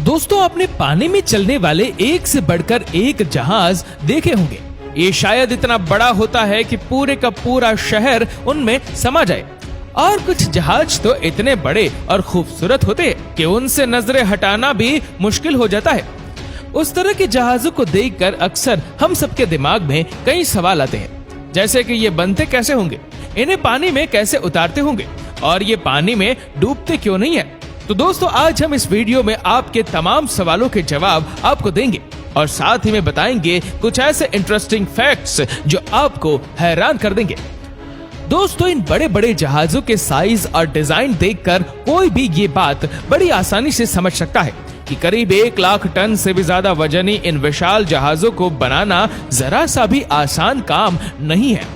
दोस्तों, आपने पानी में चलने वाले एक से बढ़कर एक जहाज देखे होंगे। ये शायद इतना बड़ा होता है कि पूरे का पूरा शहर उनमें समा जाए। और कुछ जहाज तो इतने बड़े और खूबसूरत होते हैं कि उनसे नजरें हटाना भी मुश्किल हो जाता है। उस तरह के जहाजों को देखकर अक्सर हम सबके दिमाग में कई सवाल आते हैं, जैसे कि ये बनते कैसे होंगे, इन्हें पानी में कैसे उतारते होंगे और ये पानी में डूबते क्यों नहीं है। तो दोस्तों, आज हम इस वीडियो में आपके तमाम सवालों के जवाब आपको देंगे और साथ ही में बताएंगे कुछ ऐसे इंटरेस्टिंग फैक्ट्स जो आपको हैरान कर देंगे। दोस्तों, इन बड़े बड़े जहाजों के साइज और डिजाइन देखकर कोई भी ये बात बड़ी आसानी से समझ सकता है कि करीब 1 लाख टन से भी ज्यादा वजनी इन विशाल जहाजों को बनाना जरा सा भी आसान काम नहीं है।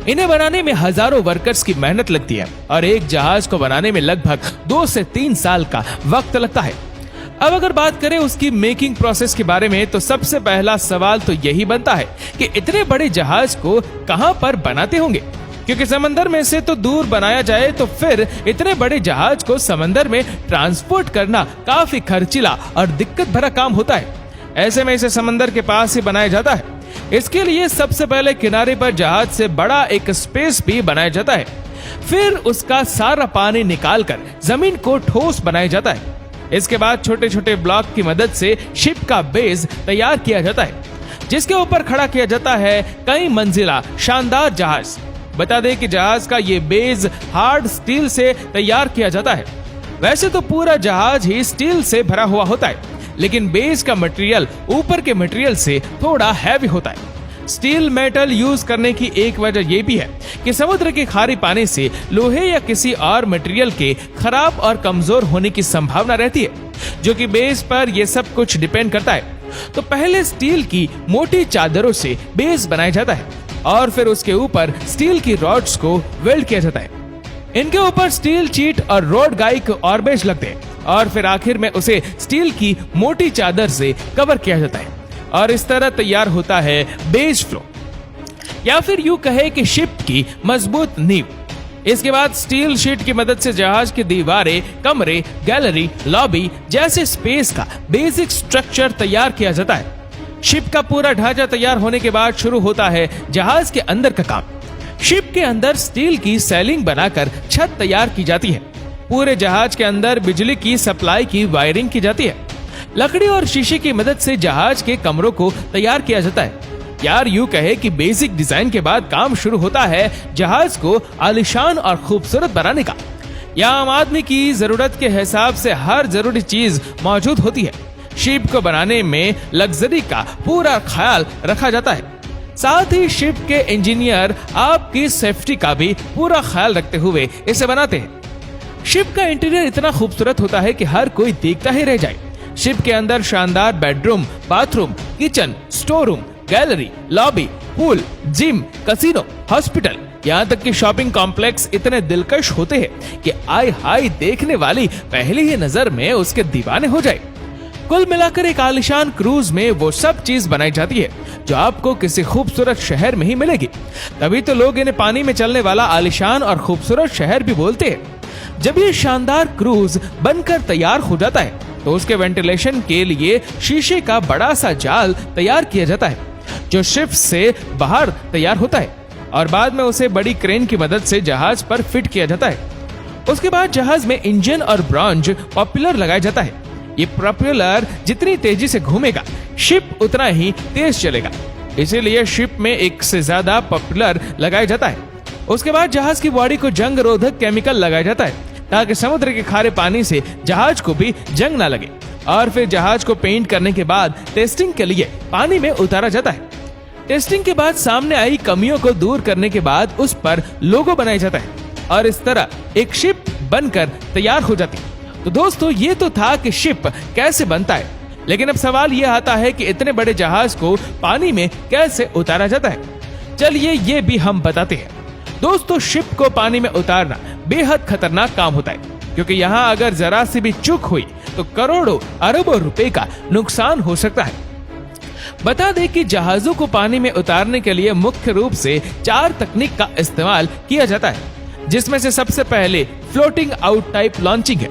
इन्हें बनाने में हजारों वर्कर्स की मेहनत लगती है और एक जहाज को बनाने में लगभग 2 से 3 साल का वक्त लगता है। अब अगर बात करें उसकी मेकिंग प्रोसेस के बारे में, तो सबसे पहला सवाल तो यही बनता है कि इतने बड़े जहाज को कहां पर बनाते होंगे, क्योंकि समंदर में से तो दूर बनाया जाए तो फिर इतने बड़े जहाज को समंदर में ट्रांसपोर्ट करना काफी खर्चीला और दिक्कत भरा काम होता है। ऐसे में इसे समंदर के पास ही बनाया जाता है। इसके लिए सबसे पहले किनारे पर जहाज से बड़ा एक स्पेस भी बनाया जाता है। फिर उसका सारा पानी निकालकर जमीन को ठोस बनाया जाता है। इसके बाद छोटे छोटे ब्लॉक की मदद से शिप का बेस तैयार किया जाता है, जिसके ऊपर खड़ा किया जाता है कई मंजिला शानदार जहाज। बता दें कि जहाज का ये बेस हार्ड स्टील से तैयार किया जाता है। वैसे तो पूरा जहाज ही स्टील से भरा हुआ होता है, लेकिन बेस का मटेरियल ऊपर के मटेरियल से थोड़ा हैवी होता है। स्टील मेटल यूज करने की एक वजह यह भी है कि समुद्र के खारे पानी से लोहे या किसी और मटेरियल के खराब और कमजोर होने की संभावना रहती है, जो कि बेस पर यह सब कुछ डिपेंड करता है। तो पहले स्टील की मोटी चादरों से बेस बनाया जाता है और फिर उसके ऊपर स्टील की रॉड्स को वेल्ड किया जाता है। इनके ऊपर स्टील शीट और रोड गाइक ऑर्बेज लगते हैं और फिर आखिर में उसे स्टील की मोटी चादर से कवर किया जाता है और इस तरह तैयार होता है बेस फ्लो, या फिर यूं कहे कि शिप की मजबूत नींव। इसके बाद स्टील शीट की मदद से जहाज की दीवारें, कमरे, गैलरी, लॉबी जैसे स्पेस का बेसिक स्ट्रक्चर तैयार किया जाता है। शिप का पूरा ढांचा तैयार होने के बाद शुरू होता है जहाज के अंदर का काम। शिप के अंदर स्टील की सेलिंग बनाकर छत तैयार की जाती है। पूरे जहाज के अंदर बिजली की सप्लाई की वायरिंग की जाती है। लकड़ी और शीशे की मदद से जहाज के कमरों को तैयार किया जाता है। यार, यूं कहे कि बेसिक डिजाइन के बाद काम शुरू होता है जहाज को आलीशान और खूबसूरत बनाने का। यहाँ आम आदमी की जरूरत के हिसाब से हर जरूरी चीज मौजूद होती है। शिप को बनाने में लग्जरी का पूरा ख्याल रखा जाता है। साथ ही शिप के इंजीनियर आपकी सेफ्टी का भी पूरा ख्याल रखते हुए इसे बनाते हैं। शिप का इंटीरियर इतना खूबसूरत होता है कि हर कोई देखता ही रह जाए। शिप के अंदर शानदार bedroom, bathroom, kitchen, store room, gallery, lobby, pool, gym, casino, hospital, यहाँ तक कि शॉपिंग कॉम्प्लेक्स इतने दिलकश होते हैं कि आय हाय देखने वाली पहली ही नजर में उसके दीवाने हो जाए। कुल मिलाकर एक आलीशान क्रूज में वो सब चीज बनाई जाती है जो आपको किसी खूबसूरत शहर में ही मिलेगी। तभी तो लोग इन्हें पानी में चलने वाला आलीशान और खूबसूरत शहर भी बोलते हैं। जब ये शानदार क्रूज बनकर तैयार हो जाता है तो उसके वेंटिलेशन के लिए शीशे का बड़ा सा जाल तैयार किया जाता है, जो शिप से बाहर तैयार होता है और बाद में उसे बड़ी क्रेन की मदद से जहाज पर फिट किया जाता है। उसके बाद जहाज में इंजन और ब्रॉन्ज प्रोपेलर लगाया जाता है। ये प्रोपेलर जितनी तेजी से घूमेगा, शिप उतना ही तेज चलेगा। इसीलिए शिप में एक से ज्यादा प्रोपेलर लगाया जाता है। उसके बाद जहाज की बॉडी को जंग रोधक केमिकल लगाया जाता है ताकि समुद्र के खारे पानी से जहाज को भी जंग ना लगे। और फिर जहाज को पेंट करने के बाद टेस्टिंग के लिए पानी में उतारा जाता है। टेस्टिंग के बाद सामने आई कमियों को दूर करने के बाद उस पर लोगो बनाया जाता है और इस तरह एक शिप बनकर तैयार हो जाती है। तो दोस्तों, ये तो था कि शिप कैसे बनता है, लेकिन अब सवाल ये आता है कि इतने बड़े जहाज को पानी में कैसे उतारा जाता है। चलिए ये भी हम बताते हैं। दोस्तों, शिप को पानी में उतारना बेहद खतरनाक काम होता है, क्योंकि यहाँ अगर जरा सी भी चूक हुई तो करोड़ों अरबों रुपए का नुकसान हो सकता है। बता दें कि जहाजों को पानी में उतारने के लिए मुख्य रूप से 4 तकनीक का इस्तेमाल किया जाता है, जिसमें से सबसे पहले फ्लोटिंग आउट टाइप लॉन्चिंग है।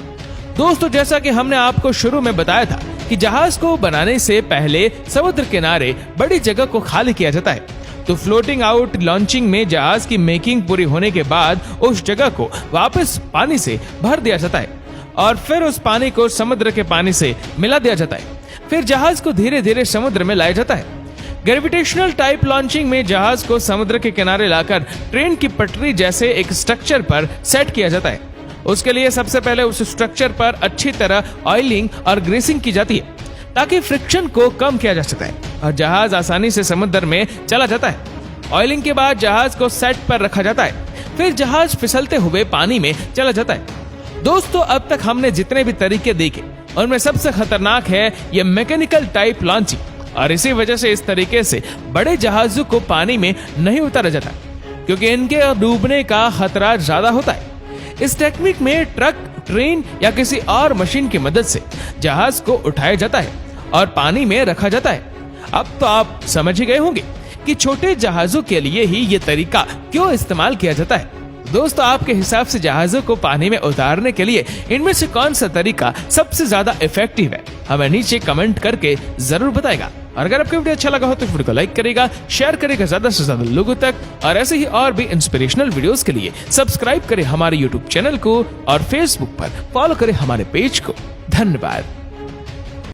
दोस्तों, जैसा कि हमने आपको शुरू में बताया था कि जहाज को बनाने से पहले समुद्र किनारे बड़ी जगह को खाली किया जाता है। तो फ्लोटिंग आउट लॉन्चिंग में जहाज की मेकिंग पूरी होने के बाद उस जगह को वापस पानी से भर दिया जाता है और फिर उस पानी को समुद्र के पानी से मिला दिया जाता है। फिर जहाज को धीरे धीरे समुद्र में लाया जाता है। ग्रेविटेशनल टाइप लॉन्चिंग में जहाज को समुद्र के किनारे लाकर ट्रेन की पटरी जैसे एक स्ट्रक्चर पर सेट किया जाता है। उसके लिए सबसे पहले उस स्ट्रक्चर पर अच्छी तरह ऑयलिंग और ग्रीसिंग की जाती है ताकि फ्रिक्शन को कम किया जा सके और जहाज आसानी से समुद्र में चला जाता है। ऑयलिंग के बाद जहाज को सेट पर रखा जाता है, फिर जहाज फिसलते हुए पानी में चला जाता है। दोस्तों, अब तक हमने जितने भी तरीके देखे उनमें सबसे खतरनाक है ये मैकेनिकल टाइप लॉन्चिंग और इसी वजह से इस तरीके से बड़े जहाजों को पानी में नहीं उतारा जाता क्योंकि इनके डूबने का खतरा ज्यादा होता है। इस टेक्निक में ट्रक, ट्रेन या किसी और मशीन की मदद से जहाज को उठाया जाता है और पानी में रखा जाता है। अब तो आप समझ ही गए होंगे कि छोटे जहाजों के लिए ही ये तरीका क्यों इस्तेमाल किया जाता है। दोस्तों, आपके हिसाब से जहाजों को पानी में उतारने के लिए इनमें से कौन सा तरीका सबसे ज्यादा इफेक्टिव है? हमें नीचे कमेंट करके जरूर बताएगा। और अगर आपको वीडियो अच्छा लगा हो तो वीडियो को लाइक करेगा, शेयर करेगा ज्यादा से ज्यादा लोगों तक और ऐसे ही और भी इंस्पिरेशनल वीडियोस के लिए सब्सक्राइब करें हमारे यूट्यूब चैनल को और फेसबुक पर फॉलो करें हमारे पेज को। धन्यवाद।